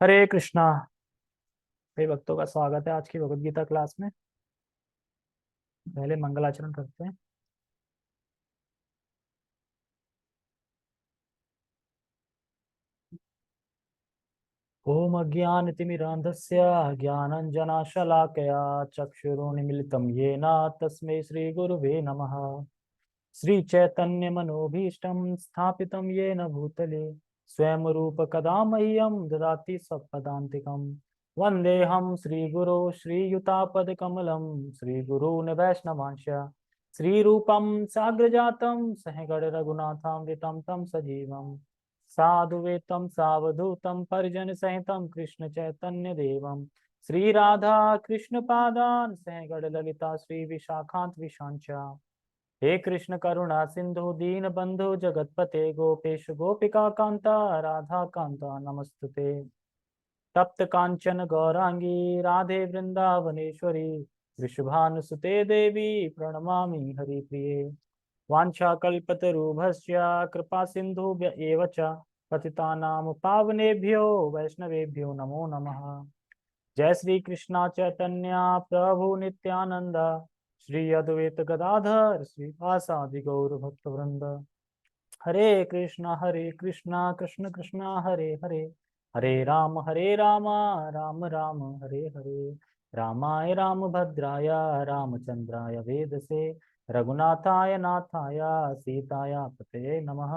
हरे कृष्णा। हे भक्तों का स्वागत है आज की भगवत गीता क्लास में। पहले मंगलाचरण करते हैं। ओम अज्ञानतिमिरान्धस्य ज्ञानञ्जनशलाकया चक्षुरुन्मीलितं येन तस्मै श्रीगुरुवे नमः। श्रीचैतन्यमनोभीष्टं स्थापितं येन भूतले स्वयं रूप कदा मह्यं ददाति स्वपदान्तिकं। वन्देऽहं श्रीगुरो श्रीयुतापदकमलं श्रीगुरून् वैष्णवांश्च श्रीरूपं साग्रजातं सहगणरघुनाथामृतं तं सजीवं साधुवेतं सावधूतं परिजनसहितं कृष्णचैतन्यदेवं श्रीराधा कृष्णपादान् सहगणललिता श्रीविशाखान्त विशांच। हे कृष्ण करुणा सिंधु दीन बंधु जगतपते गोपेश गोपिका कांता राधा कांता नमस्तुते। तप्त कांचन गौरांगी राधे वृंदावनेश्वरी वृषभानुसुते देवी प्रणमामि हरिप्रिये। वाञ्छाकल्पतरुभ्यश्च कृपा सिन्धुभ्य एव च पतितानां पावनेभ्यो वैष्णवेभ्यो नमो नमः। जय श्री कृष्णा चैतन्य प्रभु नित्यानंद श्री अद्वैत गदाधर श्रीवासादि गौर भक्त वृंद। हरे कृष्णा कृष्ण कृष्णा हरे हरे हरे राम राम राम हरे हरे। रामाय रामभद्राय रामचंद्राय वेदसे रघुनाथाय नाथाय सीताय पतये नमः।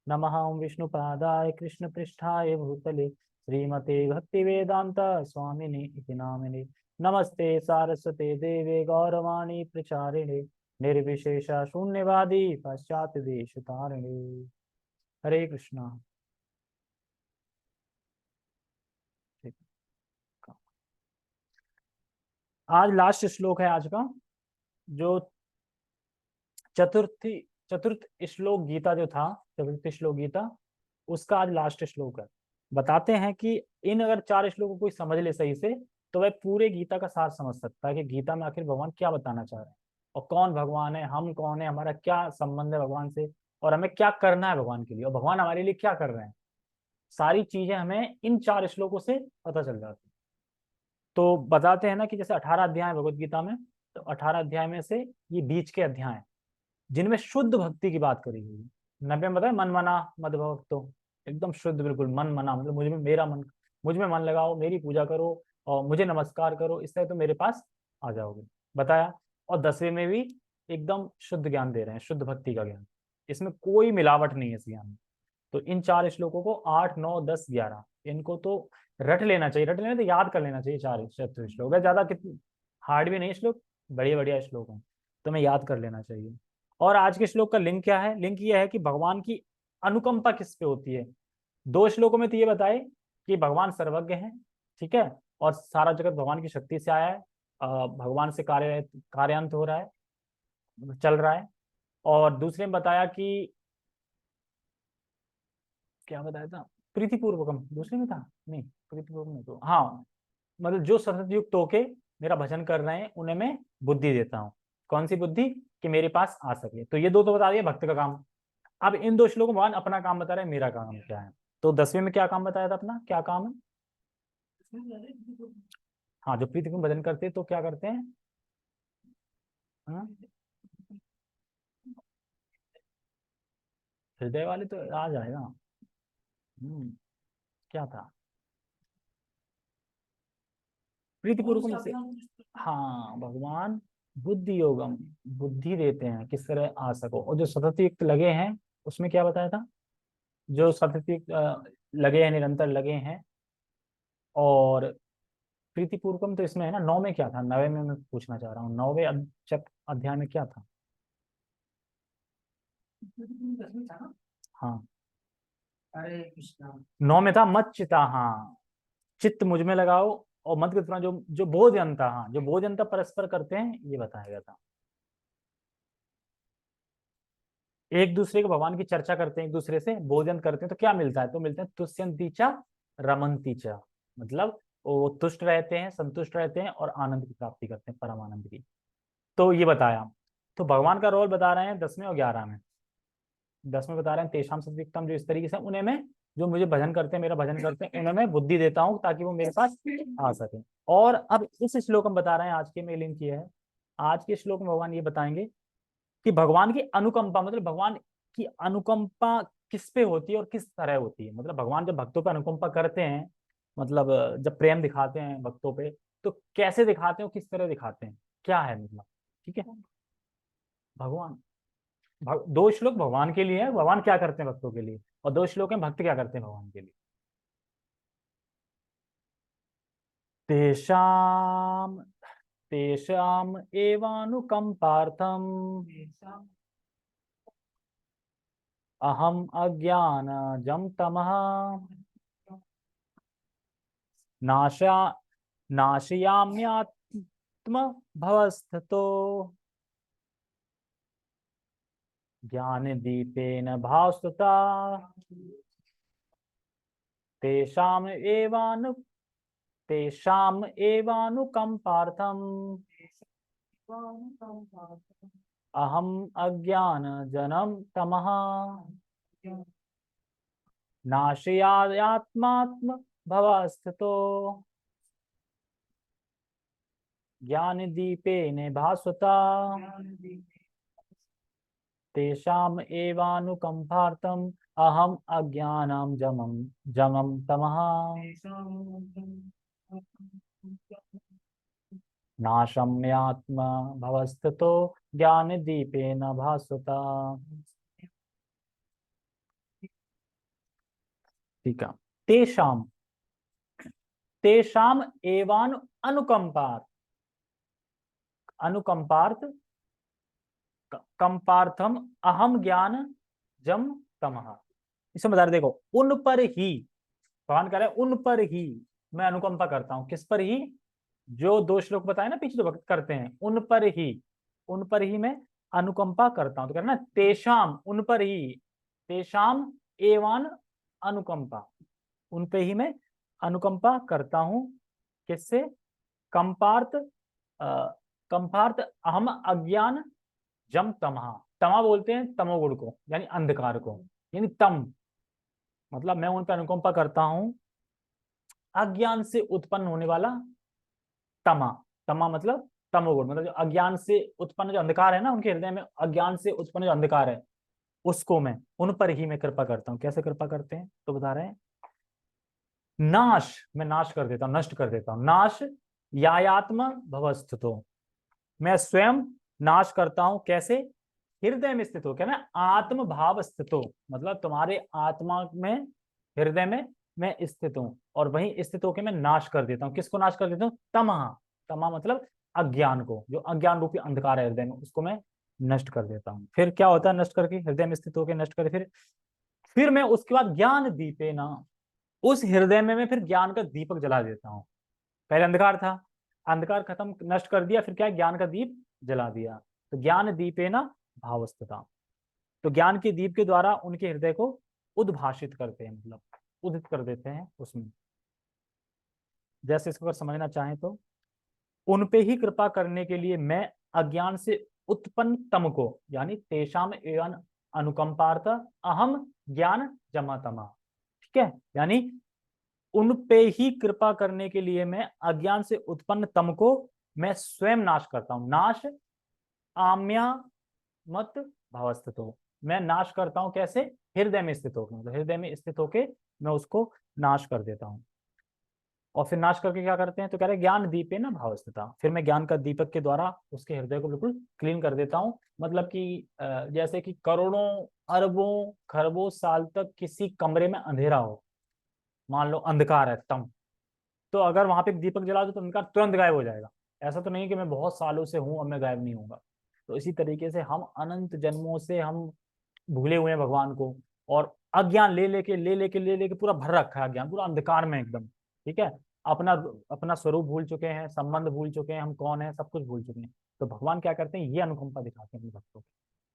नमः ओं विष्णुपादाय कृष्णपृष्ठाय भूतले श्रीमते भक्तिवेदांत स्वामिनि इति नामिने। नमस्ते सारस्वते देवे गौरवाणी प्रचारिणे निर्विशेष शून्यवादी पश्चात देश तारिणे। हरे कृष्णा। आज लास्ट श्लोक है आज का, जो चतुर्थी चतुर्थ श्लोक गीता जो था, चतुर्थ श्लोक गीता, उसका आज लास्ट श्लोक है। बताते हैं कि इन अगर चार श्लोकों को कोई समझ ले सही से तो वह पूरे गीता का सार समझ सकता है कि गीता में आखिर भगवान क्या बताना चाह रहे हैं और कौन भगवान है, हम कौन है, हमारा क्या संबंध है भगवान से और हमें क्या करना है भगवान के लिए और भगवान हमारे लिए क्या कर रहे हैं। सारी चीजें हमें इन चार श्लोकों से पता चल जाती है। तो बताते हैं ना कि जैसे 18 अध्याय भगवत गीता में, तो 18 अध्याय में से ये बीच के अध्याय हैं जिनमें शुद्ध भक्ति की बात करी हुई है। 90 में बताया मन मना मद भक्तो, एकदम शुद्ध, बिल्कुल मन मना, मतलब मुझ में मेरा मन, मुझ में मन लगाओ, मेरी पूजा करो और मुझे नमस्कार करो, इससे तो मेरे पास आ जाओगे, बताया। और 10वें में भी एकदम शुद्ध ज्ञान दे रहे हैं, शुद्ध भक्ति का ज्ञान, इसमें कोई मिलावट नहीं है इस ज्ञान में। तो इन चार श्लोकों को 8 9 10 11 इनको तो रट लेना चाहिए, रट लेना तो याद कर लेना चाहिए। चार श्लोक है, ज्यादा कितने हार्ड भी नहीं श्लोक, बढ़िया बढ़िया श्लोक हैं, तो हमें याद कर लेना चाहिए। और आज के श्लोक का लिंक क्या है? लिंक ये है कि भगवान की अनुकंपा किस पे होती है। दो श्लोकों में तो ये बताए कि भगवान सर्वज्ञ है, ठीक है, और सारा जगत भगवान की शक्ति से आया है, भगवान से कार्यांत हो रहा है, चल रहा है। और दूसरे में बताया कि क्या बताया था, प्रीतिपूर्वकम दूसरे में था, नहीं प्रीतिपूर्वक नहीं, तो हाँ, मतलब जो सतत युक्त होके मेरा भजन कर रहे हैं उन्हें मैं बुद्धि देता हूँ। कौन सी बुद्धि? कि मेरे पास आ सके। तो ये दो तो बता दिया भक्त का काम। अब इन दो श्लोकों में भगवान अपना काम बता रहे हैं, मेरा काम क्या है। तो 10वें में क्या काम बताया था, अपना क्या काम है? हाँ, जो प्रीतिपूर्ण भजन करते हैं तो क्या करते हैं? हाँ? हृदय वाले तो आ जाएगा। क्या था? प्रीतिपूर्वकम से, हाँ, भगवान बुद्धि योगम, बुद्धि देते हैं किस तरह आ सको। और जो सतत युक्त लगे हैं उसमें क्या बताया था? जो सतत युक्त लगे हैं, निरंतर लगे हैं। और प्रीतिपूर्वकम तो इसमें है ना, 9 में क्या था? 9वें में मैं पूछना चाह रहा हूँ, 9वें अध्याय में क्या था? हाँ, हरे कृष्णा। 9 में था मत चिता, हाँ, चित्त मुझ में लगाओ और मत कृतना, जो जो भोजनता, हाँ, जो भोजनता परस्पर करते हैं, ये बताया गया था। एक दूसरे को भगवान की चर्चा करते हैं, एक दूसरे से भोजन करते हैं, तो क्या मिलता है? तो मिलते हैं तुष्यंती च रमंती च, मतलब वो तुष्ट रहते हैं, संतुष्ट रहते हैं और आनंद की प्राप्ति करते हैं, परम आनंद की। तो ये बताया। तो भगवान का रोल बता रहे हैं 10वें और 11 में। 10 में बता रहे हैं तेषाम सत्विकतम, जो इस तरीके से उन्हें मैं, जो मुझे भजन करते हैं, मेरा भजन करते हैं, उन्हें मैं बुद्धि देता हूँ ताकि वो मेरे पास आ सके। और अब इस श्लोक में बता रहे हैं, आज के में लिंक किया है, आज के श्लोक में भगवान ये बताएंगे कि भगवान की अनुकंपा, मतलब भगवान की अनुकंपा किस पे होती है और किस तरह होती है। मतलब भगवान जब भक्तों पे अनुकंपा करते हैं, मतलब जब प्रेम दिखाते हैं भक्तों पे, तो कैसे दिखाते हैं, किस तरह दिखाते हैं, क्या है मतलब। ठीक है, भगवान, 2 श्लोक भगवान के लिए है, भगवान क्या करते हैं भक्तों के लिए, और 2 श्लोक हैं भक्त क्या करते हैं भगवान के लिए। तेषाम तेषाम एवानुकंपार्थम अहम अज्ञानजं तमः नाशा नाशयाम्यात्म भवस्थितो ज्ञानदीपेन भास्वता तेषाम एवानु तेषाम एवानुकंपार्थम अहम अज्ञानजनं तमः नाशयात्मात्म भवस्थितो ज्ञानदीपेन भास्वता तेषाम एवानुकंपार्थम अहम अज्ञानं जमं तमः नाशम्यात्म भवस्थितो ज्ञानदीपेन भास्वता। ठीक है, तेषाम तेषाम एवानु अनुकंपार्थ, अनुकंपार्थ कंपार्थम अहम ज्ञान जम तमः। इसे बता रहे, देखो उन पर ही, भगवान कह रहे हैं उन पर ही मैं अनुकंपा करता हूं। किस पर ही, जो 2 श्लोक बताए ना पीछे, जो भक्त करते हैं उन पर ही मैं अनुकंपा करता हूं। तो कहना तेषाम, उन पर ही, तेषाम एवान अनुकंपा, उन पे ही मैं अनुकंपा करता हूं। किससे, कंपार्थ कंपार्थ अहम अज्ञान जम तमहा, तमा बोलते हैं तमोगुण को, यानी अंधकार को, यानी तम, मतलब मैं उन पर अनुकंपा करता हूं अज्ञान से उत्पन्न होने वाला तमा। तमा मतलब तमोगुण, मतलब जो अज्ञान से उत्पन्न जो अंधकार है ना उनके हृदय में, अज्ञान से उत्पन्न जो अंधकार है, उसको मैं, उन पर ही मैं कृपा करता हूँ। कैसे कृपा करते हैं, तो बता रहे हैं नाश, मैं नाश कर देता हूँ, नष्ट कर देता हूँ। नाश यायात्म भवस्थितो, मैं स्वयं नाश करता हूं। कैसे, हृदय में स्थित हो, क्या ना आत्म भाव स्थित हो, मतलब तुम्हारे आत्मा में, हृदय में मैं स्थित हूं, और वहीं स्थित होकर मैं नाश कर देता हूं। किसको नाश कर देता हूं, तमहा, तमा मतलब अज्ञान को, जो अज्ञान रूपी अंधकार है हृदय में, उसको मैं नष्ट कर देता हूं। फिर क्या होता है, नष्ट करके, हृदय में स्थित होकर नष्ट करे, फिर मैं उसके बाद ज्ञान दीपे ना, उस हृदय में मैं फिर ज्ञान का दीपक जला देता हूँ। पहले अंधकार था, अंधकार खत्म, नष्ट कर दिया, फिर क्या है, ज्ञान का दीप जला दिया। तो ज्ञान दीपे ना भावस्थता, तो ज्ञान के दीप के द्वारा उनके हृदय को उद्भाषित करते हैं, मतलब उदित कर देते हैं उसमें। जैसे इसको अगर समझना चाहें तो, उन पे ही कृपा करने के लिए मैं अज्ञान से उत्पन्न तम को, यानी तेषाम एवं अनुकंपार्थ अहम ज्ञान जमा तमा, ठीक है, यानी उन पे ही कृपा करने के लिए मैं अज्ञान से उत्पन्न तम को मैं स्वयं नाश करता हूं। नाश आम्या मत भावस्थितो, मैं नाश करता हूं कैसे, हृदय में स्थित होकर, मतलब हृदय में स्थित होके मैं उसको नाश कर देता हूं। और फिर नाश करके क्या करते हैं, तो कह रहे ज्ञान दीपे ना भावस्थिता, फिर मैं ज्ञान का दीपक के द्वारा उसके हृदय को बिल्कुल क्लीन कर देता हूं। मतलब कि जैसे कि करोड़ों अरबों खरबों साल तक किसी कमरे में अंधेरा हो, मान लो अंधकार है तम, तो अगर वहां पे दीपक जला दो तो अंधकार तुरंत गायब हो जाएगा। ऐसा तो नहीं कि मैं बहुत सालों से हूं और मैं गायब नहीं होऊंगा। तो इसी तरीके से हम अनंत जन्मों से हम भूले हुए हैं भगवान को, और अज्ञान ले लेके पूरा भर रखा है, अज्ञान पूरा अंधकार में एकदम। ठीक है, अपना अपना स्वरूप भूल चुके हैं, संबंध भूल चुके हैं, हम कौन है सब कुछ भूल चुके हैं। तो भगवान क्या करते हैं, ये अनुकंपा दिखाते हैं अपने भक्तों को,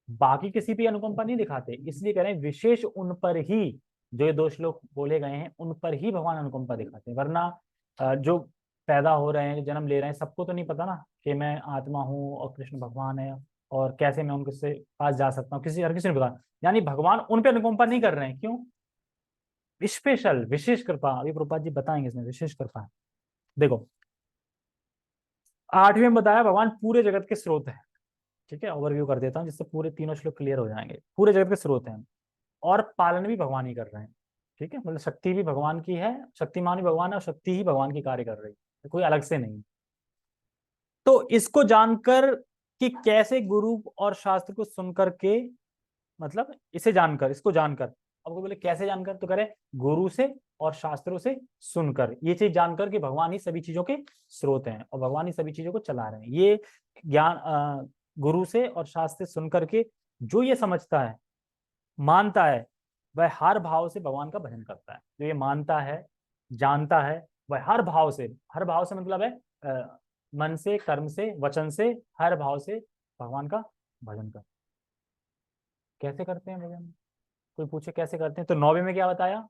बाकी किसी भी अनुकंपा नहीं दिखाते। इसलिए कह रहे हैं विशेष उन पर ही, जो ये 2 श्लोक बोले गए हैं उन पर ही भगवान अनुकंपा दिखाते हैं। वरना जो पैदा हो रहे हैं, जन्म ले रहे हैं, सबको तो नहीं पता ना कि मैं आत्मा हूँ और कृष्ण भगवान है, और कैसे मैं उनके से पास जा सकता हूँ, हर किसी ने पता। यानी भगवान उन पे अनुकंपा नहीं कर रहे हैं, क्यों? स्पेशल, विशेष कृपा, अभी प्रभुपाद जी बताएंगे इसमें विशेष कृपा है। देखो 8वें में बताया भगवान पूरे जगत के स्रोत है, ठीक है, ओवरव्यू कर देता हूँ जिससे पूरे तीनों श्लोक क्लियर हो जाएंगे। पूरे जगत के स्रोत हैं और पालन भी भगवान ही कर रहे हैं, ठीक है, मतलब शक्ति भी भगवान की है, शक्तिमान भी भगवान है और शक्ति ही भगवान की कार्य कर रही है, कोई अलग से नहीं। तो इसको जानकर कि कैसे गुरु और शास्त्र को सुनकर के, मतलब इसे जानकर, इसको जानकर, अब वो बोले कैसे जानकर, तो करे गुरु से और शास्त्रों से सुनकर, ये चीज जानकर कि भगवान ही सभी चीजों के स्रोत हैं और भगवान ही सभी चीजों को चला रहे हैं। ये ज्ञान गुरु से और शास्त्र से सुनकर के जो ये समझता है, मानता है, वह हर भाव से भगवान का भजन करता है। जो ये मानता है, जानता है, वह हर भाव से, हर भाव से मतलब है मन से, कर्म से, वचन से, हर भाव से भगवान का भजन करता है। कैसे करते हैं भजन? कोई पूछे कैसे करते हैं, तो 9वें में क्या बताया?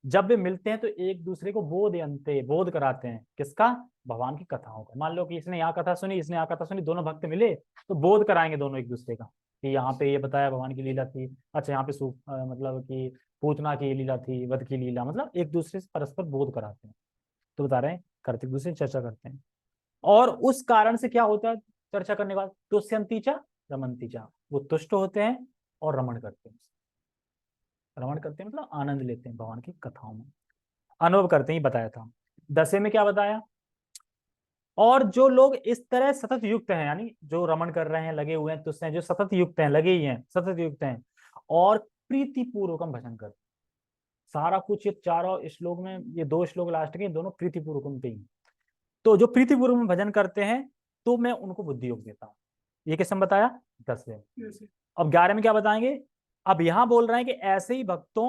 जब वे मिलते हैं तो एक दूसरे को बोधयन्ते, बोध कराते हैं, किसका? भगवान की कथाओं का। मान लो कि इसने यहाँ कथा सुनी, इसने यहाँ कथा सुनी, दोनों भक्त मिले तो बोध कराएंगे दोनों एक दूसरे का, कि यहाँ पे ये बताया भगवान की लीला थी, अच्छा यहाँ पे मतलब कि पूतना की लीला थी, वध की लीला, मतलब एक दूसरे से परस्पर बोध कराते हैं। तो बता रहे हैं, करते एक दूसरे से चर्चा करते हैं। और उस कारण से क्या होता है चर्चा करने के बाद? तुष्यन्ति च रमन्ति च, वो तुष्ट होते हैं और रमण करते हैं। रमण करते हैं मतलब आनंद लेते हैं भगवान की कथाओं में, अनुभव करते ही बताया था। 10वें में क्या बताया? और जो लोग इस तरह सतत युक्त हैं, यानी जो रमण कर रहे हैं, लगे हुए हैं, तुष्ट हैं, जो सतत युक्त हैं, लगे ही हैं, सतत युक्त हैं और प्रीति पूर्वक हम भजन करते, सारा कुछ ये चारों श्लोक में, ये 2 श्लोक लास्ट के दोनों प्रीति पूर्वक पे ही। तो जो प्रीति पूर्वक में भजन करते हैं तो मैं उनको बुद्धि योग देता हूँ। ये किसने बताया? 10वें। अब 11 में क्या बताएंगे? अब यहां बोल रहे हैं कि ऐसे ही भक्तों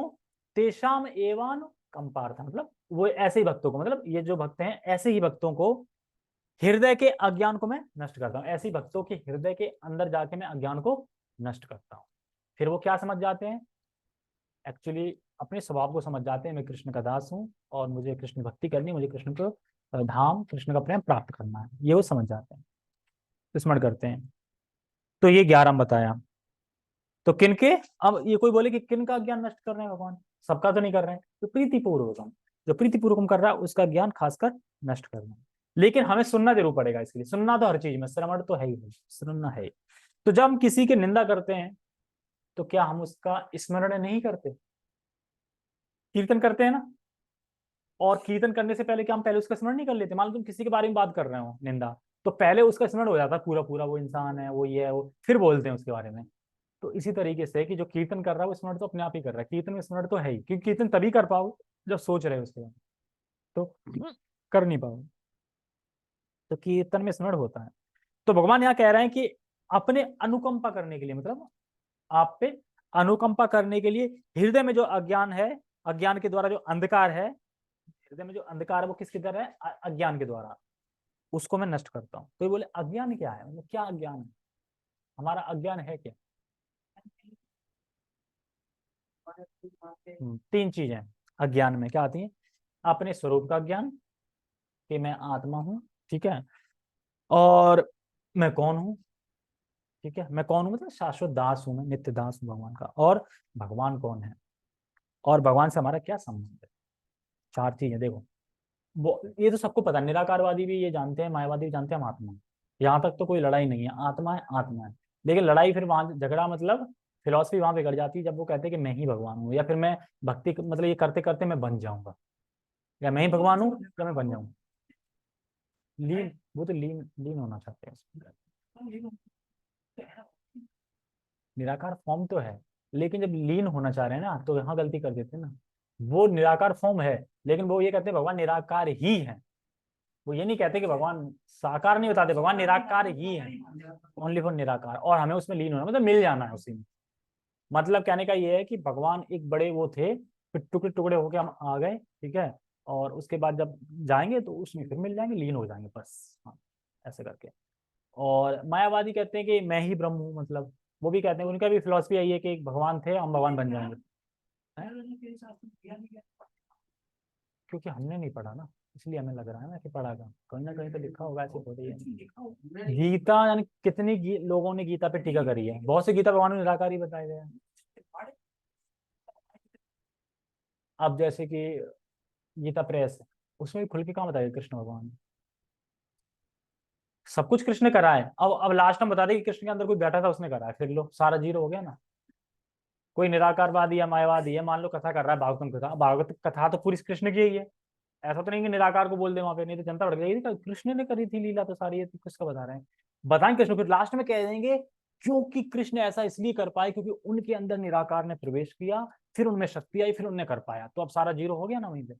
तेषाम एवान कंपार्थ, मतलब वो ऐसे ही भक्तों को, मतलब ये जो भक्त हैं ऐसे ही भक्तों को, हृदय के अज्ञान को मैं नष्ट करता हूँ। ऐसे ही भक्तों के हृदय के अंदर जाके मैं अज्ञान को नष्ट करता हूँ। फिर वो क्या समझ जाते हैं? एक्चुअली अपने स्वभाव को समझ जाते हैं, मैं कृष्ण का दास हूँ और मुझे कृष्ण भक्ति करनी है, मुझे कृष्ण को धाम, कृष्ण का प्रेम प्राप्त करना है, ये वो समझ जाते हैं, स्मरण करते हैं। तो ये 11 बताया। तो किनके? अब ये कोई बोले कि किन का ज्ञान नष्ट कर रहे हैं भगवान? सबका तो नहीं कर रहे हैं, तो प्रीतिपूर्वक, जो प्रीतिपूर्वक कर रहा है उसका ज्ञान खासकर नष्ट करना है। लेकिन हमें सुनना जरूर पड़ेगा, इसके लिए सुनना तो हर चीज में, श्रवण तो है ही है, सुनना है। तो जब हम किसी की निंदा करते हैं तो क्या हम उसका स्मरण नहीं करते? कीर्तन करते हैं ना, और कीर्तन करने से पहले क्या हम पहले उसका स्मरण नहीं कर लेते? मान लो तुम किसी के बारे में बात कर रहे हो निंदा, तो पहले उसका स्मरण हो जाता है पूरा पूरा, वो इंसान है, वो ये है, वो फिर बोलते हैं उसके बारे में। तो इसी तरीके से कि जो कीर्तन कर रहा है वो स्मरण तो अपने आप ही कर रहा है, कीर्तन में स्मरण तो है ही, क्योंकि कीर्तन तभी कर पाओ जब सोच रहे हो उसके बारे में, तो कर नहीं पाओ, तो कीर्तन में स्मरण होता है। तो भगवान यहाँ कह रहे हैं कि अपने अनुकंपा करने के लिए, मतलब आप पे अनुकंपा करने के लिए, हृदय में जो अज्ञान है, अज्ञान के द्वारा जो अंधकार है, हृदय में जो अंधकार है वो किसके द्वारा है? अज्ञान के द्वारा, उसको मैं नष्ट करता हूँ। तो ये बोले अज्ञान क्या है, मतलब क्या अज्ञान है, हमारा अज्ञान है क्या? 3 चीजें अज्ञान में क्या आती हैं? अपने स्वरूप का ज्ञान, कि मैं आत्मा हूँ, ठीक है, और मैं कौन हूँ, ठीक है, मैं कौन हूँ मतलब शाश्वत दास हूँ, मैं नित्य दास हूँ भगवान का, और भगवान कौन है, और भगवान से हमारा क्या संबंध है। 4 चीजें देखो, वो ये तो सबको पता है, निराकारवादी भी ये जानते हैं, मायावादी भी जानते हैं हम आत्मा हैं। यहाँ तक तो कोई लड़ाई नहीं है, आत्मा है, आत्मा है। लेकिन लड़ाई फिर वहां, झगड़ा मतलब फिलॉसफी वहां बिगड़ जाती है जब वो कहते हैं कि मैं ही भगवान हूँ, या फिर मैं भक्ति मतलब ये करते करते मैं बन जाऊंगा, या मैं ही भगवान हूँ या मैं बन जाऊंगा। लीन, वो तो लीन लीन होना चाहते हैं, निराकार फॉर्म तो है, लेकिन जब लीन होना चाह रहे हैं ना तो यहाँ गलती कर देते हैं ना। वो निराकार फॉर्म है, लेकिन वो ये कहते हैं भगवान निराकार ही है, वो ये नहीं कहते कि भगवान साकार, नहीं बताते भगवान निराकार ही है, ओनली फॉर निराकार, और हमें उसमें लीन होना मतलब मिल जाना है उसी में। मतलब कहने का ये है कि भगवान एक बड़े वो थे, फिर टुकड़े टुकड़े होके हम आ गए, ठीक है, और उसके बाद जब जाएंगे तो उसमें फिर मिल जाएंगे, लीन हो जाएंगे बस, हाँ, ऐसे करके। और मायावादी कहते हैं कि मैं ही ब्रह्म हूँ, मतलब वो भी कहते हैं, उनका भी फिलॉसफी यही है कि एक भगवान थे, हम भगवान बन जाएंगे। क्योंकि हमने नहीं पढ़ा ना, इसलिए हमें लग रहा है ना कि पढ़ा था, कहीं ना कहीं तो लिखा होगा, ऐसे थोड़ी है। मैं गीता यानी कितनी लोगों ने गीता पे टीका करी है, बहुत से गीता भगवान ने निराकारी बताए गए हैं। अब जैसे कि गीता प्रेस है, उसमें भी खुल के कहाँ बताया कृष्ण भगवान ने, सब कुछ कृष्ण ने करा है। अब लास्ट में बता दे कि कृष्ण के अंदर कोई बैठा था उसने करा है, फिर लो सारा जीरो हो गया ना। कोई निराकारवादी या मायावादी है, मान लो कथा कर रहा है, भागवतम कथा, भागवत कथा तो पूरी कृष्ण की ही है। ऐसा तो नहीं कि निराकार को बोल दे वहां पे, नहीं तो जनता भड़क जाएगी कि कृष्ण ने करी थी लीला, तो सारी ये तो किसका बता रहे हैं। बताएं कृष्ण, फिर लास्ट में कह देंगे क्योंकि कृष्ण ऐसा इसलिए कर पाए क्योंकि उनके अंदर निराकार ने प्रवेश किया, फिर उनमें शक्ति आई, फिर उनने कर पाया। तो अब सारा जीरो हो गया ना वहीं पे,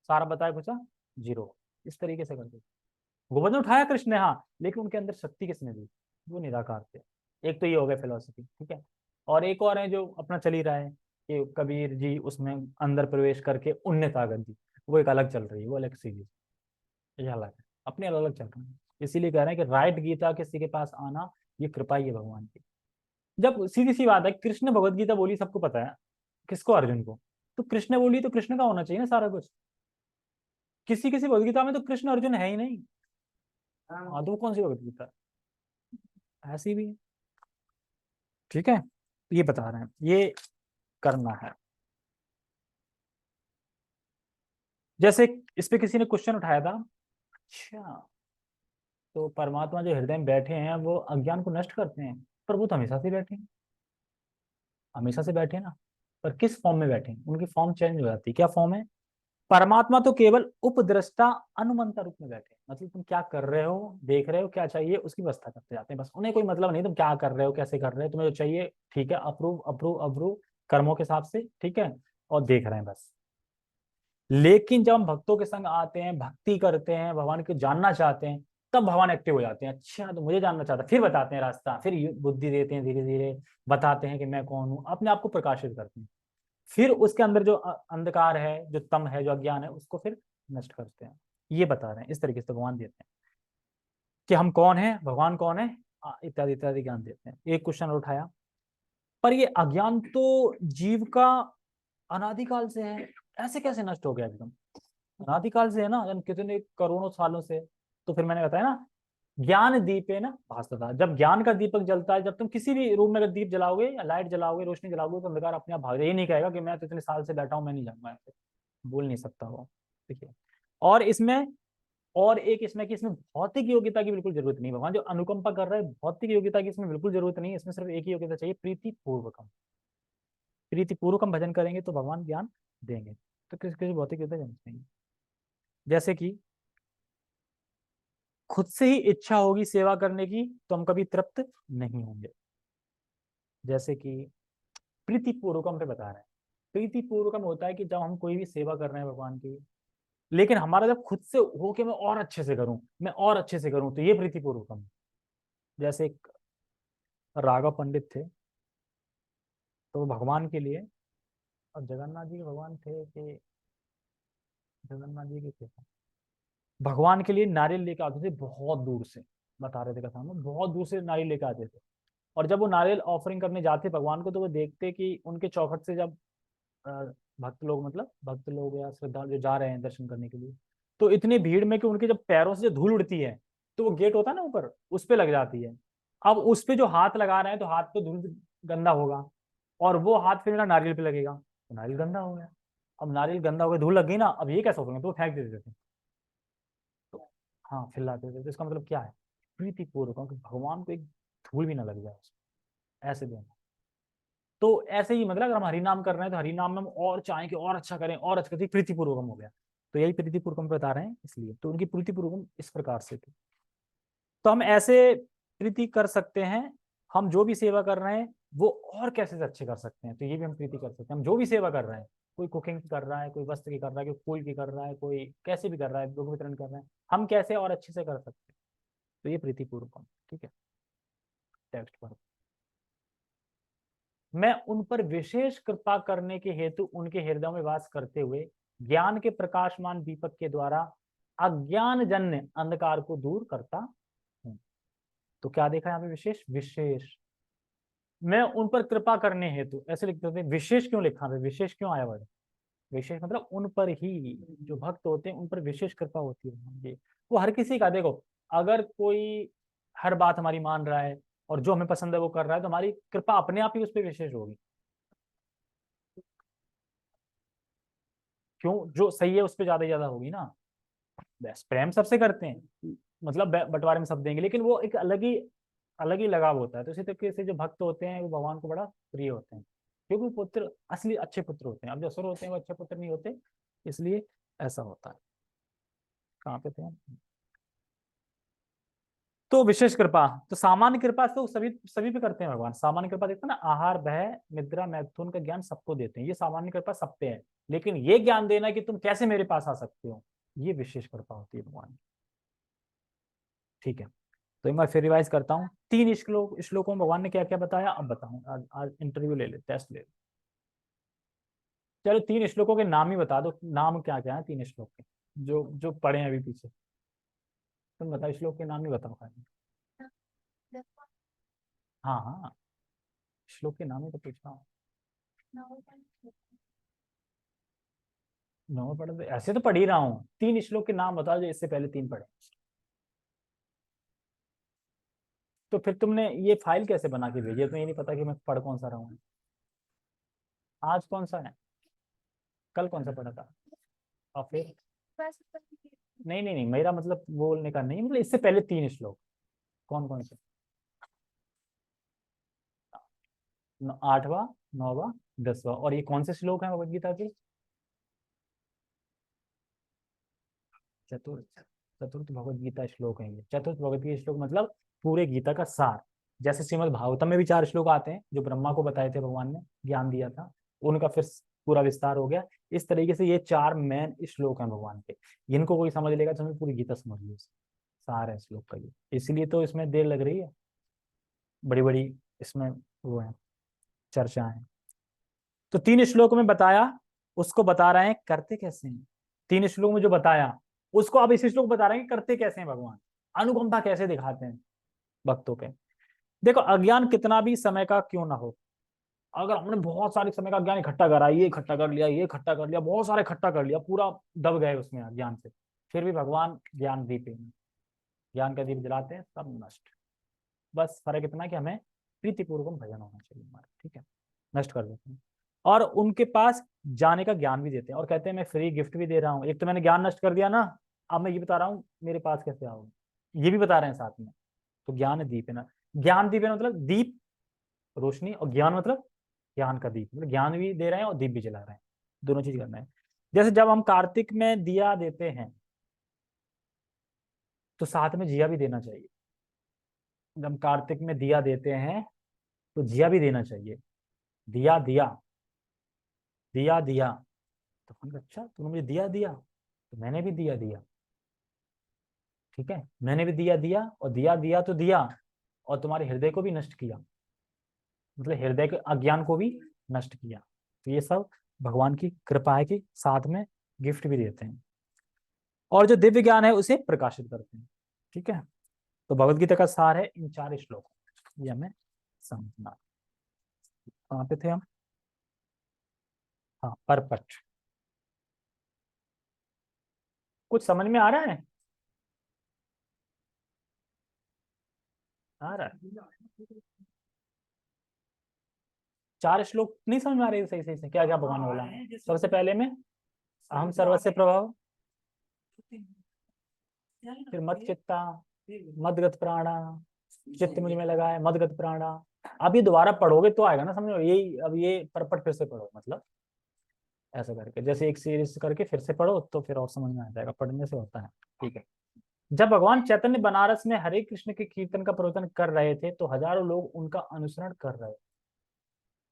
सारा बताया कुछ जीरो। इस तरीके से करते, गोवर्धन उठाया कृष्ण ने हाँ, लेकिन उनके अंदर शक्ति किसने दी, वो निराकार थे। एक तो ये हो गया फिलोसफी, ठीक है। और एक और है जो अपना चल ही रहा है कि कबीर जी उसमें अंदर प्रवेश करके उनने ताकत दी, वो एक अलग चल रही है, वो अलग सीरीज, ये अलग है, अपने अलग अलग चल रहे हैं। इसीलिए कह रहे हैं कि राइट गीता किसी के पास आना ये कृपा ही है भगवान की। जब सीधी सी बात है, कृष्ण भगवत गीता बोली सबको पता है, किसको, अर्जुन को, तो कृष्ण बोली तो कृष्ण का होना चाहिए ना सारा कुछ। किसी किसी भगवत गीता में तो कृष्ण अर्जुन है ही नहीं। हाँ तो वो कौन सी भगवत गीता है? ऐसी भी है, ठीक है। ये बता रहे हैं, ये करना है। जैसे इस पे किसी ने क्वेश्चन उठाया था, अच्छा तो परमात्मा जो हृदय में बैठे हैं वो अज्ञान को नष्ट करते हैं, पर वो तो हमेशा से बैठे हैं, हमेशा से बैठे हैं ना, पर किस फॉर्म में बैठे हैं, उनकी फॉर्म चेंज हो जाती है। क्या फॉर्म है? परमात्मा तो केवल उपद्रष्टा अनुमंता रूप में बैठे हैं, मतलब तुम क्या कर रहे हो, देख रहे हो, क्या चाहिए उसकी व्यवस्था करते जाते हैं, बस उन्हें कोई मतलब नहीं तुम क्या कर रहे हो, कैसे कर रहे हो, तुम्हें जो चाहिए ठीक है, अप्रूव अप्रूव अप्रूव, कर्मों के हिसाब से, ठीक है, और देख रहे हैं बस। लेकिन जब हम भक्तों के संग आते हैं, भक्ति करते हैं, भगवान को जानना चाहते हैं, तब भगवान एक्टिव हो जाते हैं। अच्छा तो मुझे जानना चाहता, फिर बताते हैं रास्ता, फिर बुद्धि देते हैं, धीरे धीरे बताते हैं कि मैं कौन हूँ, अपने आप को प्रकाशित करते हैं। फिर उसके अंदर जो अंधकार है, जो तम है, जो अज्ञान है, उसको फिर नष्ट करते हैं। ये बता रहे हैं, इस तरीके से भगवान देते हैं कि हम कौन है, भगवान कौन है, इत्यादि इत्यादि ज्ञान देते हैं। एक क्वेश्चन उठाया, पर ये अज्ञान तो जीव का अनादिकाल से है, ऐसे कैसे नष्ट हो गया एकदम? अनादिकाल से है ना, यानी कितने करोड़ों सालों से। तो फिर मैंने बताया ना, ज्ञान दीपे ना भास्वता, जब ज्ञान का दीपक जलता है, जब तुम किसी भी रूम में अगर दीप जलाओगे या लाइट जलाओगे, रोशनी जलाओगे, तो अंधकार अपने आप भाग जाए। ये नहीं कहेगा कि मैं तो इतने साल से बैठा हूं, मैं नहीं जाऊंगा ऐसे, बोल नहीं सकता वो, ठीक है। और इसमें और एक इसमें कि इसमें भौतिक योग्यता की बिल्कुल जरूरत नहीं, भगवान जो अनुकंपा कर रहे हैं, भौतिक योग्यता की इसमें बिल्कुल जरूरत नहीं है। इसमें सिर्फ एक ही योग्यता चाहिए, प्रीति पूर्वकम। प्रीति पूर्वक हम भजन करेंगे तो भगवान ज्ञान देंगे, तो किसी किसी भौतिक योग्यता जरूरत नहीं। जैसे कि खुद से ही इच्छा होगी सेवा करने की तो हम कभी तृप्त नहीं होंगे। जैसे कि प्रीति पूर्वकम पे बता रहे हैं, प्रीति पूर्वकम होता है कि जब हम कोई भी सेवा कर रहे हैं भगवान की, लेकिन हमारा जब खुद से हो कि मैं और अच्छे से करूं, मैं और अच्छे से करूं, तो ये प्रीति पूर्वकम है। जैसे एक राघव पंडित थे, तो वो भगवान के लिए, और जगन्नाथ जी के भगवान थे कि जगन्नाथ जी के थे, भगवान के लिए नारियल लेके आते थे बहुत दूर से, बता रहे थे कथा में, बहुत दूर से नारियल लेके आते थे। और जब वो नारियल ऑफरिंग करने जाते भगवान को, तो वो देखते कि उनके चौखट से जब अ, भक्त लोग, मतलब भक्त लोग या श्रद्धालु जो जा रहे हैं दर्शन करने के लिए, तो इतनी भीड़ में कि उनके जब पैरों से जो धूल उड़ती है, तो वो गेट होता है ना ऊपर, उस पे लग जाती है। अब उस पे जो हाथ लगा रहे हैं, तो हाथ तो धूल गंदा होगा, और वो हाथ फिर मेरा नारियल पे लगेगा, तो नारियल गंदा हो गया। अब नारियल गंदा हो गया, धूल लग गई ना, अब ये कैसे हो, तो वो फेंक देते थे। तो हाँ खिलाते थे, तो इसका मतलब क्या है, प्रीति पूर्वक कि भगवान को एक धूल भी ना लग जाए उसमें, ऐसे देना। तो ऐसे ही मतलब अगर हम हरि नाम कर रहे हैं, तो हरि नाम में हम और चाहें कि और अच्छा करें, और अच्छा करें, प्रीति पूर्वकम हो गया। तो यही प्रीति पूर्वकम बता रहे हैं, इसलिए तो उनकी प्रीति पूर्वकम इस प्रकार से थी। तो हम ऐसे प्रीति कर सकते हैं, हम जो भी सेवा कर रहे हैं वो और कैसे से अच्छे कर सकते हैं, तो ये भी हम प्रीति कर सकते हैं। हम जो भी सेवा कर रहे हैं, कोई कुकिंग कर रहा है, कोई वस्त्र की कर रहा है, कोई फूल की कर रहा है, कोई कैसे भी कर रहा है, लोग वितरण कर रहे हैं, हम कैसे और अच्छे से कर सकते हैं, तो ये प्रीति पूर्वकम, ठीक है। टेक्स्ट पर, मैं उन पर विशेष कृपा करने के हेतु उनके हृदय में वास करते हुए ज्ञान के प्रकाशमान दीपक के द्वारा अज्ञान जन्य अंधकार को दूर करता हूं। तो क्या देखा यहाँ पे, विशेष, विशेष, मैं उन पर कृपा करने हेतु, ऐसे लिखते थे, विशेष क्यों लिखा है, विशेष क्यों आया वर्ड, विशेष मतलब उन पर ही, जो भक्त होते हैं उन पर विशेष कृपा होती है भगवान की। वो हर किसी का, देखो अगर कोई हर बात हमारी मान रहा है और जो हमें पसंद है वो कर रहा है, तो हमारी कृपा अपने आप ही उस पर विशेष होगी। क्यों, जो सही है उस पर ज्यादा ज्यादा होगी ना। बस प्रेम सबसे करते हैं, मतलब बंटवारे में सब देंगे, लेकिन वो एक अलग ही लगाव होता है। तो इसी तरीके से जो भक्त होते हैं वो भगवान को बड़ा प्रिय होते हैं, क्योंकि पुत्र असली अच्छे पुत्र होते हैं। अब जो असुर होते हैं वो अच्छे पुत्र नहीं होते, इसलिए ऐसा होता है। कहाँ पे थे हम? तो विशेष कृपा, तो सामान्य कृपा तो सभी सभी पे करते हैं भगवान। सामान्य कृपा देखते हैं ना, आहार भय निद्रा मैथुन का ज्ञान सबको देते हैं, ये सामान्य कृपा सब पे है। लेकिन ये ज्ञान देना कि तुम कैसे मेरे पास आ सकते हो, ये विशेष कृपा होती है भगवान की। ठीक है, तो एक बार फिर रिवाइज करता हूँ। 3 श्लोकों में भगवान ने क्या क्या बताया, अब बताऊं। आज इंटरव्यू ले ले, टेस्ट ले ले। चलो 3 श्लोकों के नाम ही बता दो, नाम क्या क्या है 3 श्लोक के, जो जो पढ़े हैं अभी पीछे। तुम बताओ, श्लोक के नाम ही बताओ खाली। हाँ हाँ, श्लोक के नाम ही तो पूछ रहा हूँ। नौ पढ़े तो ऐसे तो पढ़ ही रहा हूँ, 3 श्लोक के नाम बताओ जो इससे पहले 3 पढ़े। तो फिर तुमने ये फाइल कैसे बना के भेजी है? तुम्हें ये नहीं पता कि मैं पढ़ कौन सा रहा हूँ? आज कौन सा है, कल कौन सा पढ़ा था? और फिर नहीं नहीं नहीं, मेरा मतलब वो बोलने का नहीं, मतलब इससे पहले 3 श्लोक कौन कौन से? 8वां, 9वां, 10वां, और ये कौन से श्लोक हैं भगवद गीता के? चतुर्थ, चतुर्थ भगवद गीता श्लोक है ये। चतुर्थ भगवद गीता श्लोक मतलब पूरे गीता का सार। जैसे श्रीमद् भागवतम में भी 4 श्लोक आते हैं जो ब्रह्मा को बताए थे, भगवान ने ज्ञान दिया था, उनका फिर पूरा विस्तार हो गया। इस तरीके से ये 4 मेन श्लोक हैं भगवान के, इनको कोई समझ लेगा तो हमें पूरी गीता समझ ली। सार है श्लोक का ये, इसलिए तो इसमें देर लग रही है, बड़ी बड़ी इसमें वो है, चर्चा है। तो 3 श्लोक में बताया, उसको बता रहे हैं करते कैसे हैं। 3 श्लोक में जो बताया उसको अब इस श्लोक बता रहे हैं कि करते कैसे हैं भगवान, अनुकंपा कैसे दिखाते हैं भक्तों पे। देखो अज्ञान कितना भी समय का क्यों ना हो, अगर हमने बहुत सारे समय का ज्ञान इकट्ठा करा, ये इकट्ठा कर लिया, ये इकट्ठा कर लिया, बहुत सारे इकट्ठा कर लिया, पूरा दब गए उसमें ज्ञान से, फिर भी भगवान ज्ञान दीप है, ज्ञान का दीप जलाते हैं, सब नष्ट। बस फर्क इतना कि हमें प्रीतिपूर्वक भजन होना चाहिए हमारा, ठीक है, नष्ट कर देते हैं। और उनके पास जाने का ज्ञान भी देते हैं और कहते हैं मैं फ्री गिफ्ट भी दे रहा हूँ। एक तो मैंने ज्ञान नष्ट कर दिया ना, अब मैं ये बता रहा हूँ मेरे पास कैसे आओगे, ये भी बता रहे हैं साथ में। तो ज्ञान दीप है ना, ज्ञान दीप है मतलब दीप रोशनी, और ज्ञान मतलब ज्ञान का दीप, मतलब ज्ञान भी दे रहे हैं और दीप भी जला रहे हैं, दोनों चीज करना है। जैसे जब हम कार्तिक में दिया देते हैं तो साथ में जिया भी देना चाहिए। जब हम कार्तिक में दिया देते हैं तो जिया भी देना चाहिए। दिया दिया, दिया दिया, तो हमने कहा, अच्छा तुमने मुझे दिया दिया तो मैंने भी दिया दिया, ठीक है, मैंने भी दिया दिया, और दिया दिया तो दिया, और तुम्हारे हृदय को भी नष्ट किया, मतलब हृदय के अज्ञान को भी नष्ट किया। तो ये सब भगवान की कृपा है कि साथ में गिफ्ट भी देते हैं, और जो दिव्य ज्ञान है उसे प्रकाशित करते हैं। ठीक है, तो भगवत गीता का सार है इन 4 श्लोकों, ये हमें समझना। कहाँ पे थे हम? हाँ, परपट। कुछ समझ में आ रहा है? आ रहा है? 4 श्लोक नहीं समझ में आ रहे सही सही से, क्या क्या भगवान बोला? सबसे पहले में अहम सर्वस्य प्रभाव, फिर मत चित्ता, मदगत प्राणा, चित्त मुझ में लगा है, मदगत प्राणा। अब ये दोबारा पढ़ोगे तो आएगा ना समझ में, यही अब ये परपट फिर से पढ़ो, मतलब ऐसा करके जैसे एक सीरीज करके फिर से पढ़ो तो फिर और समझ में आ जाएगा, पढ़ने से होता है। ठीक है, जब भगवान चैतन्य बनारस में हरे कृष्ण के कीर्तन का प्रवचन कर रहे थे तो हजारों लोग उनका अनुसरण कर रहे।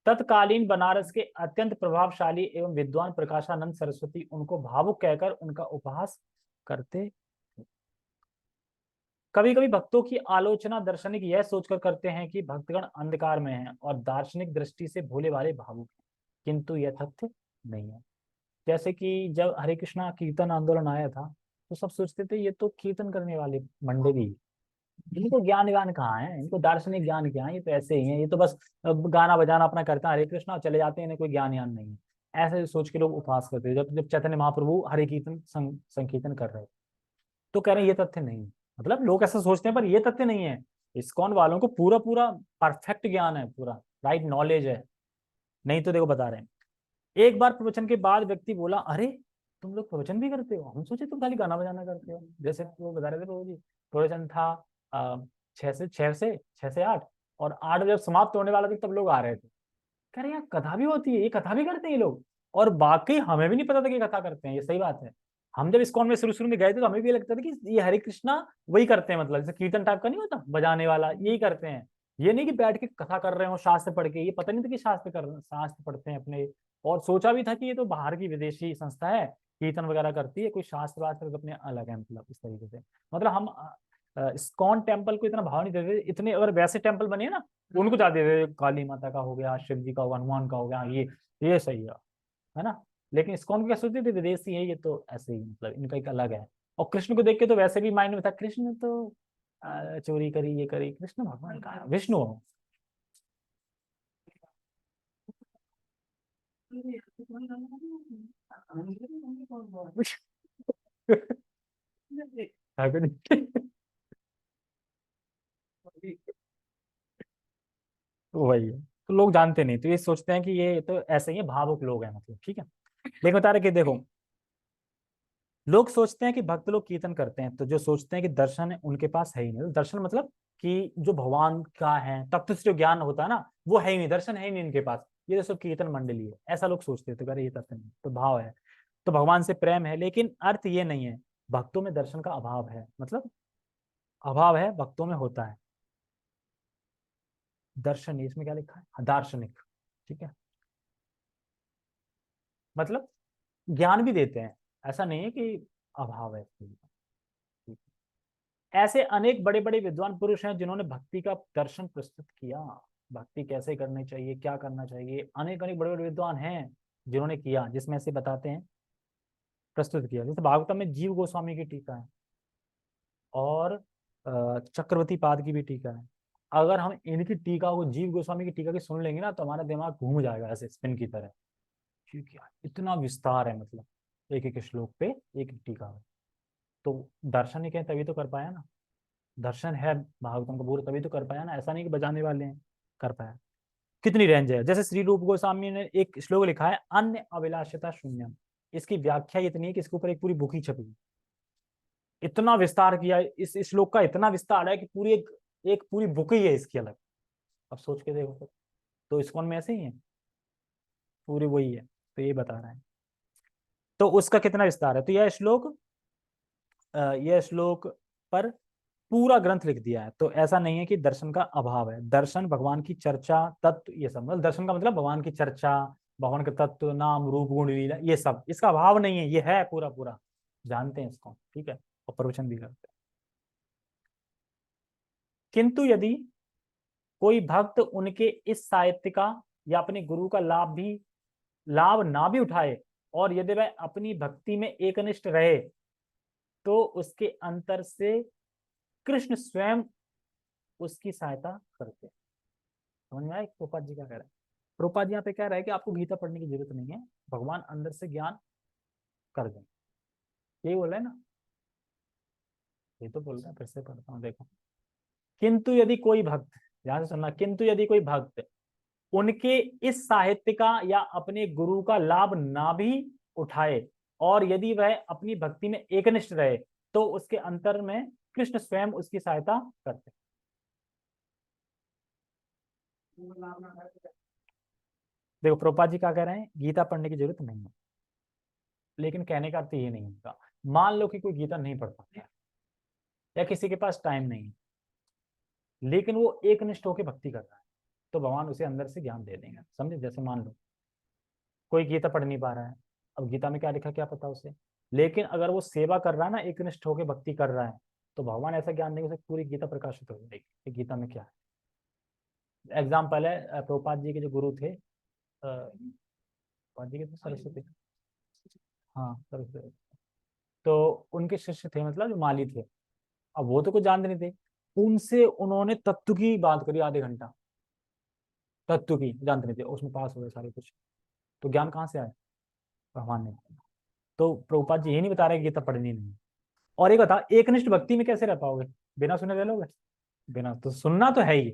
तत्कालीन बनारस के अत्यंत प्रभावशाली एवं विद्वान प्रकाशानंद सरस्वती उनको भावुक कहकर उनका उपहास करते। कभी कभी भक्तों की आलोचना दार्शनिक यह सोचकर करते हैं कि भक्तगण अंधकार में हैं और दार्शनिक दृष्टि से भोले वाले भावुक हैं, किंतु यह तथ्य नहीं है। जैसे कि जब हरे कृष्णा कीर्तन आंदोलन आया था तो सब सोचते थे ये तो कीर्तन करने वाले मंडली, इनको ज्ञान ज्ञान कहाँ है, इनको दार्शनिक ज्ञान क्या है, ये तो ऐसे ही है, ये तो बस गाना बजाना अपना करता है हरे कृष्णा और चले जाते हैं, इन्हें कोई ज्ञान ज्ञान नहीं है। ऐसे सोच के लोग उपवास करते थे। जब जब चैतन्य महाप्रभु हरे कीर्तन संकीर्तन कर रहे थे, तो कह रहे हैं ये तथ्य नहीं है। मतलब लोग ऐसा सोचते हैं पर ये तथ्य नहीं है। इस्कॉन वालों को पूरा पूरा परफेक्ट ज्ञान है, पूरा राइट नॉलेज है। नहीं तो देखो बता रहे हैं, एक बार प्रवचन के बाद व्यक्ति बोला, अरे तुम लोग प्रवचन भी करते हो, हम सोचे तुम खाली गाना बजाना करते हो। जैसे वो बता रहे थे प्रभु जी, प्रवचन था 6 से 8, और 8 जब समाप्त होने वाला था तब लोग आ रहे थे। कह रहे यार कथा भी होती है, ये कथा भी करते हैं ये लोग। और बाकी हमें भी नहीं पता था कि कथा करते हैं, ये सही बात है। हम जब इस्कॉन में शुरू शुरू में गए थे तो हमें भी लगता था कि ये हरे कृष्णा वही करते हैं, मतलब जैसे कीर्तन टाइप का नहीं होता बजाने वाला, यही करते हैं। ये नहीं कि बैठ के कथा कर रहे हो शास्त्र पढ़ के, ये पता नहीं था कि शास्त्र पढ़ते हैं अपने। और सोचा भी था कि ये तो बाहर की विदेशी संस्था है, कीर्तन वगैरह करती है, कोई शास्त्र वास्त्र अपने अलग है, मतलब इस तरीके से। मतलब हम इस्कॉन टेम्पल को इतना भाव नहीं देते। इतने अगर वैसे टेम्पल बने ना, उनको ज्यादा देते थे, काली माता का हो गया, शिव जी का हो गया, हनुमान का हो गया, ये सही है ना। लेकिन इस्कॉन को क्या सोचते थे, विदेशी है ये तो ऐसे ही, मतलब इनका एक अलग है। और कृष्ण को देख के तो वैसे भी माइंड में था, कृष्ण ने तो चोरी करी, ये करी, कृष्ण भगवान का है, विष्णु हो। ठाकुर जी। तो वही है, तो लोग जानते नहीं, तो ये सोचते हैं कि ये तो ऐसे ही है, भावुक लोग हैं, मतलब ठीक है। लेकिन बता रहे कि देखो, लोग सोचते हैं कि भक्त लोग कीर्तन करते हैं, तो जो सोचते हैं कि दर्शन है उनके पास है ही नहीं। तो दर्शन मतलब कि जो भगवान का है तत्व से जो ज्ञान होता है ना, वो है ही नहीं, दर्शन है ही नहीं इनके पास, ये तो सब कीर्तन मंडली है, ऐसा लोग सोचते हैं। तो अरे ये तत्व नहीं, तो भाव है, तो भगवान से प्रेम है। लेकिन अर्थ ये नहीं है भक्तों में दर्शन का अभाव है, मतलब अभाव है, भक्तों में होता है। दर्शन, इसमें क्या लिखा है, दार्शनिक, ठीक है। मतलब ज्ञान भी देते हैं, ऐसा नहीं है कि अभाव है। ऐसे अनेक बड़े बड़े विद्वान पुरुष हैं जिन्होंने भक्ति का दर्शन प्रस्तुत किया। भक्ति कैसे करनी चाहिए, क्या करना चाहिए, अनेक अनेक बड़े बड़े विद्वान हैं जिन्होंने किया, जिसमें से बताते हैं, प्रस्तुत किया। जैसे भागवतम में जीव गोस्वामी की टीका है, और चक्रवर्ती पाद की भी टीका है। अगर हम इनकी टीका को, जीव गोस्वामी की टीका की सुन लेंगे ना, तो हमारा दिमाग घूम जाएगा ऐसे स्पिन की तरह, क्योंकि इतना विस्तार है, मतलब एक एक श्लोक पे एक एक टीका है। तो दार्शनिक है तभी तो कर पाया ना, दर्शन है भागवतम का पूरा तभी तो कर पाया ना, ऐसा नहीं कि बजाने वाले हैं, कर पाया। कितनी रेंज है, जैसे श्री रूप गोस्वामी ने एक श्लोक लिखा है, अन्य अभिलाषिता शून्यम। इसकी व्याख्या इतनी है कि इसके ऊपर एक पूरी बुक ही छपी है। इतना विस्तार किया है इस श्लोक का, इतना विस्तार है कि पूरी एक पूरी बुक ही है इसकी अलग। अब सोच के देखो तो इस्कॉन में ऐसे ही है, पूरी वही है, तो ये बता रहा है। तो उसका कितना विस्तार है, तो यह श्लोक पर पूरा ग्रंथ लिख दिया है। तो ऐसा नहीं है कि दर्शन का अभाव है, दर्शन भगवान की चर्चा तत्व, ये सब मतलब दर्शन का मतलब भगवान की चर्चा, भगवान के तत्व, नाम रूप गुण लीला, ये सब, इसका अभाव नहीं है, ये है पूरा पूरा, जानते हैं इसको, ठीक है, और प्रवचन भी करते हैं। किंतु यदि कोई भक्त उनके इस साहित्य का या अपने गुरु का लाभ ना भी उठाए, और यदि वह अपनी भक्ति में एकनिष्ठ रहे, तो उसके अंतर से कृष्ण स्वयं उसकी सहायता करते हैं। समझ में आया प्रोपाद जी क्या कह रहे हैं। प्रोपाद जी यहाँ पे कह रहा है कि आपको गीता पढ़ने की जरूरत नहीं है, भगवान अंदर से ज्ञान कर दें, यही बोल रहे हैं ना। ये तो बोल रहे हैं, फिर से पढ़ता हूँ देखो। किंतु यदि कोई भक्त, ध्यान से सुनना, किंतु यदि कोई भक्त उनके इस साहित्य का या अपने गुरु का लाभ ना भी उठाए, और यदि वह अपनी भक्ति में एकनिष्ठ रहे, तो उसके अंतर में कृष्ण स्वयं उसकी सहायता करते। देखो प्रोपाद जी क्या कह रहे हैं, गीता पढ़ने की जरूरत नहीं है, लेकिन कहने का अर्थ ये नहीं होगा। मान लो कि कोई गीता नहीं पढ़ पाता है, या किसी के पास टाइम नहीं है, लेकिन वो एकनिष्ठ होकर भक्ति कर रहा है, तो भगवान उसे अंदर से ज्ञान दे देंगे। समझे, जैसे मान लो कोई गीता पढ़ नहीं पा रहा है, अब गीता में क्या लिखा क्या पता उसे, लेकिन अगर वो सेवा कर रहा है ना, एकनिष्ठ होकर भक्ति कर रहा है, तो भगवान ऐसा ज्ञान देंगे उसे, पूरी गीता प्रकाशित हो जाएगी कि गीता में क्या है। एग्जाम्पल है, प्रभुपाद जी के जो गुरु थे, प्रभुपाद जी के तो सरस्वती, हाँ सरस्वती, तो उनके शिष्य थे, मतलब जो माली थे। अब वो तो कुछ जानते नहीं थे, उनसे उन्होंने तत्व की बात करी आधे घंटा, तत्व की जानते नहीं थे, उसमें पास हो गए सारे कुछ। तो ज्ञान कहाँ से आया? भगवान ने। तो प्रभुपाद जी ये नहीं बता रहे कि गीता पढ़नी नहीं है। और एक बता, एकनिष्ठ भक्ति में कैसे रह पाओगे? बिना सुने रह लोगे? बिना, तो सुनना तो है ही,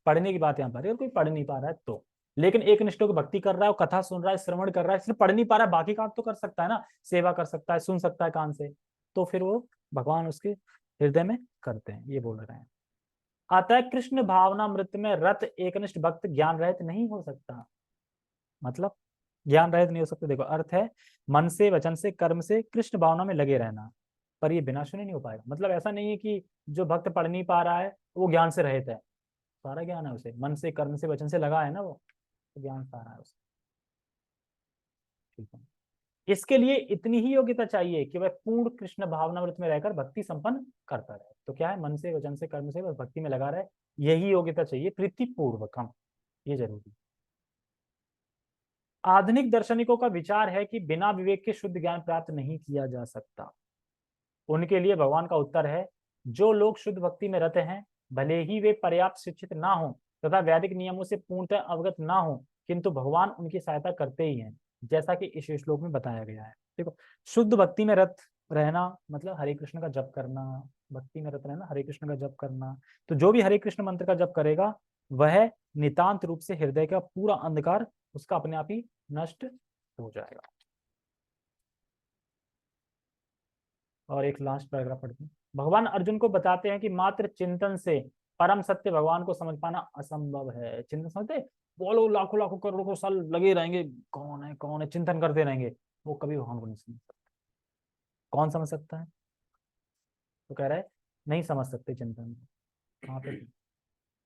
पढ़ने की बात यहाँ पर है। अगर कोई पढ़ नहीं पा रहा है तो, लेकिन एक निष्ठ होकर भक्ति कर रहा है और कथा सुन रहा है, श्रवण कर रहा है, सिर्फ पढ़ नहीं पा रहा है, बाकी काम तो कर सकता है ना, सेवा कर सकता है, सुन सकता है कान से, तो फिर वो भगवान उसके हृदय में करते हैं, ये बोल रहे हैं। अतः कृष्ण भावनामृत में रत एकनिष्ठ भक्त ज्ञान रहित नहीं हो सकता। मतलब ज्ञान रहित नहीं हो सकता, देखो अर्थ है मन से, वचन से, कर्म से कृष्ण भावना में लगे रहना, पर ये बिना सुने नहीं हो पाएगा। मतलब ऐसा नहीं है कि जो भक्त पढ़ नहीं पा रहा है वो ज्ञान से रहित है, सारा ज्ञान है उसे, मन से, कर्म से, वचन से लगा है ना वो, तो ज्ञान सारा है उसे। ठीक है, इसके लिए इतनी ही योग्यता चाहिए कि वह पूर्ण कृष्ण भावनामृत में रहकर भक्ति संपन्न करता रहे। तो क्या है, मन से, वचन से, कर्म से बस भक्ति में लगा रहे, यही योग्यता चाहिए, प्रीति पूर्वक हम, ये जरूरी। आधुनिक दार्शनिकों का विचार है कि बिना विवेक के शुद्ध ज्ञान प्राप्त नहीं किया जा सकता। उनके लिए भगवान का उत्तर है, जो लोग शुद्ध भक्ति में रहते हैं, भले ही वे पर्याप्त शिक्षित ना हो तथा वैदिक नियमों से पूर्णतः अवगत ना हो, किंतु भगवान उनकी सहायता करते ही हैं, जैसा कि इस श्लोक में बताया गया है। देखो, शुद्ध भक्ति में रत रहना मतलब हरे कृष्ण का जप करना, भक्ति में रत रहना, हरे कृष्ण का जप करना। तो जो भी हरे कृष्ण मंत्र का जप करेगा वह नितांत रूप से हृदय का पूरा अंधकार उसका अपने आप ही नष्ट हो जाएगा। और एक लास्ट पैराग्राफ पढ़ते हैं। भगवान अर्जुन को बताते हैं कि मात्र चिंतन से परम सत्य भगवान को समझ पाना असंभव है। चिंतन समझते, बोलो लाखों लाखों करोड़ों साल लगे रहेंगे, कौन है चिंतन करते रहेंगे, वो कभी भगवान को नहीं समझ सकते। कौन समझ सकता है? तो कह रहा है नहीं समझ सकते चिंतन वहां पे,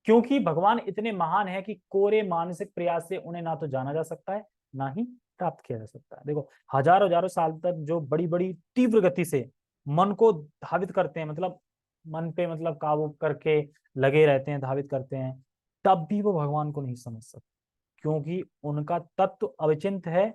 क्योंकि भगवान इतने महान है कि कोरे मानसिक प्रयास से उन्हें ना तो जाना जा सकता है ना ही प्राप्त किया जा सकता है। देखो, हजारों हजारों साल तक जो बड़ी बड़ी तीव्र गति से मन को धावित करते हैं, मतलब मन पे मतलब काबू करके लगे रहते हैं, धावित करते हैं, तब भी वो भगवान को नहीं समझ सकते, क्योंकि उनका तत्व अविचिंत है,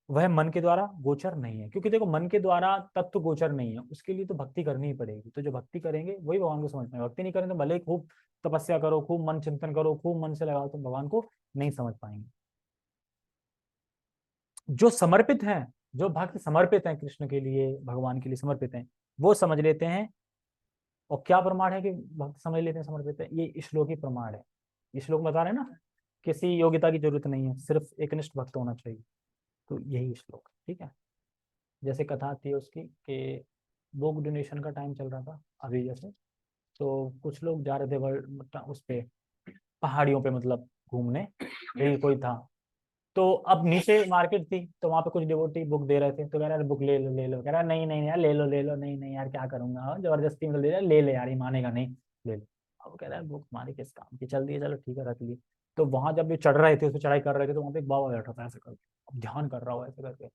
वह मन के द्वारा गोचर नहीं है। क्योंकि देखो, मन के द्वारा तत्व गोचर नहीं है, उसके लिए तो भक्ति करनी ही पड़ेगी। तो जो भक्ति करेंगे वही भगवान को समझ पाएंगे, भक्ति नहीं करें तो भले ही खूब तपस्या करो, खूब मन चिंतन करो, खूब मन से लगाओ, तो भगवान को नहीं समझ पाएंगे। जो समर्पित हैं, जो भक्त समर्पित हैं कृष्ण के लिए, भगवान के लिए समर्पित हैं, वो समझ लेते हैं। और क्या प्रमाण है कि भक्त समझ लेते हैं, समर्पित है? ये श्लोक ही प्रमाण है। ये श्लोक बता रहे हैं ना, किसी योग्यता की जरूरत नहीं है, सिर्फ एकनिष्ठ भक्त होना चाहिए। तो यही श्लोक, ठीक है। जैसे कथा थी उसकी कि बुक डोनेशन का टाइम चल रहा था अभी जैसे, तो कुछ लोग जा रहे थे वर्ल्ड उस पे पहाड़ियों पे, मतलब घूमने, यही कोई था। तो अब नीचे मार्केट थी, तो वहां पे कुछ डिवोटी बुक दे रहे थे, तो कह रहा है बुक ले लो ले लो, कह रहा है नहीं नहीं यार ले लो, नहीं नहीं यार क्या करूंगा, जबरदस्ती मतलब ले ले यार, ये मानेगा नहीं, ले लो। अब वो कह रहा है बुक हमारी किस काम की, चल दिए चलो ठीक है रख ली। तो वहां जब ये चढ़ रहे थे, उस पर चढ़ाई कर रहे थे, तो वहां पे एक बाबा बैठा था ऐसे करके, अब ध्यान कर रहा हो ऐसे करके।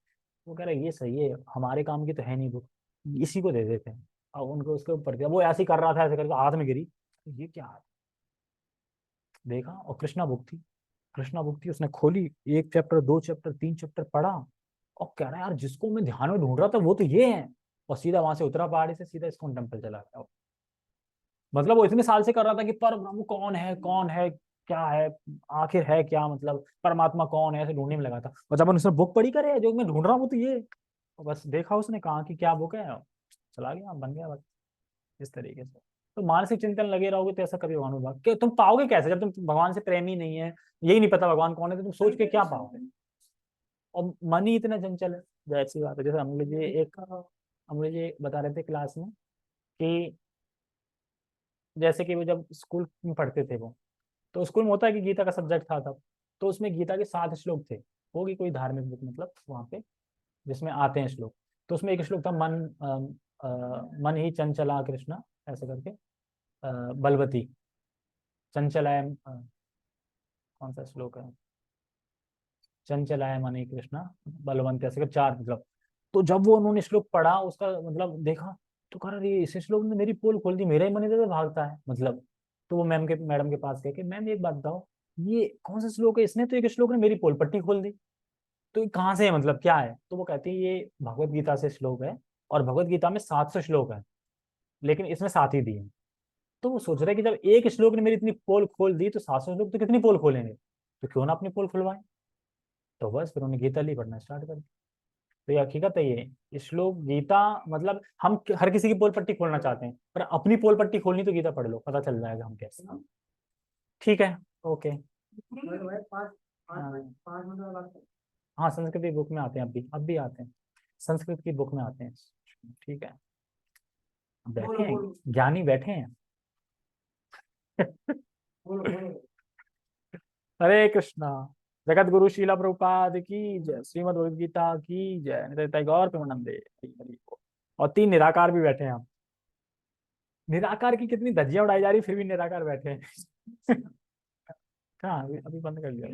वो कह रहा है ये सही है, हमारे काम की तो है नहीं बुक, इसी को दे देते हैं। अब उनको उसके ऊपर दिया, वो ऐसे ही कर रहा था, ऐसे करके हाथ में गिरी, ये क्या है, देखा, और कृष्णा बुक थी। कृष्णा बुक थी, उसने खोली, एक चैप्टर, दो चैप्टर, तीन चैप्टर पढ़ा, और कह रहा है यार जिसको मैं ध्यान में ढूंढ रहा था वो तो ये है। और सीधा वहां से उतरा पहाड़ी से, सीधा इस्कॉन टेम्पल चला गया। मतलब वो इतने साल से कर रहा था कि पर ब्रह्म कौन है क्या है, आखिर है क्या, मतलब परमात्मा कौन है, ऐसे ढूंढने में लगा था। और जब उसने बुक पढ़ी करे जो मैं ढूंढ रहा हूँ वो तो ये, और बस देखा उसने, कहा कि क्या बुक है, चला गया, बन गया बस, इस तरीके से। तो मानसिक चिंतन लगे रहोगे तो ऐसा कभी भगवान होगा कि तुम पाओगे कैसे, जब तुम भगवान से प्रेम ही नहीं है, यही नहीं पता भगवान कौन है, तो तुम सोच के क्या पाओगे? और मन ही इतना चंचल है। जैसी बात है, जैसे हम लोग ये बता रहे थे क्लास में कि जैसे कि वो जब स्कूल में पढ़ते थे वो, तो स्कूल में होता है कि गीता का सब्जेक्ट था तब, तो उसमें गीता के 7 श्लोक थे, होगी कोई धार्मिक बुक मतलब वहाँ पे जिसमें आते हैं श्लोक। तो उसमें एक श्लोक था मन ही चंचला कृष्णा, ऐसे करके बलवती चंचलाय, कौन सा श्लोक है, चंचलाय मन ही कृष्णा बलवंत, ऐसे कर चार मतलब। तो जब वो उन्होंने श्लोक पढ़ा, उसका मतलब देखा, तो कह रहा ये इस श्लोक ने मेरी पोल खोल दी, मेरा ही मन इधर भागता है मतलब। तो वो मैडम के पास गए कि मैम एक बात बताओ, ये कौन सा श्लोक है, इसने तो एक श्लोक ने मेरी पोल पट्टी खोल दी, तो ये कहाँ से है, मतलब क्या है? तो वो कहती है ये भगवत गीता से श्लोक है, और भगवत गीता में 700 श्लोक है, लेकिन इसमें 7 ही दिए हैं। तो वो सोच रहे कि जब एक श्लोक ने मेरी इतनी पोल खोल दी, तो 700 श्लोक तो कितनी पोल खोलेंगे, तो क्यों ना अपनी पोल खुलवाएं। तो बस फिर उन्हें गीता ली पढ़ना स्टार्ट कर दिया। तो ये हकीकत है, ये श्लोक गीता मतलब हम हर किसी की पोल पट्टी खोलना चाहते हैं, पर अपनी पोल पट्टी खोलनी तो गीता पढ़ लो, पता चल जाएगा हम कैसे। ठीक है, ओके। भाई पाँच हाँ 5 मिनट में बात हाँ, संस्कृत की बुक में आते हैं, अब भी आते हैं, संस्कृत की बुक में आते हैं। ठीक है, बैठे बोलो हैं, बोलो ज्ञानी बैठे हैं। बोलो बोलो। हरे कृष्णा। जगत गुरु शीला प्रभुपाद की जय, श्रीमद् भगवद गीता की जय, निताय निताय गौर प्रेमानंदे, हरि हरि बोल। और 3 निराकार भी बैठे हैं हम। निराकार की कितनी धज्जियां उड़ाई जा रही, फिर भी निराकार बैठे हैं। हाँ, अभी बंद कर लिया।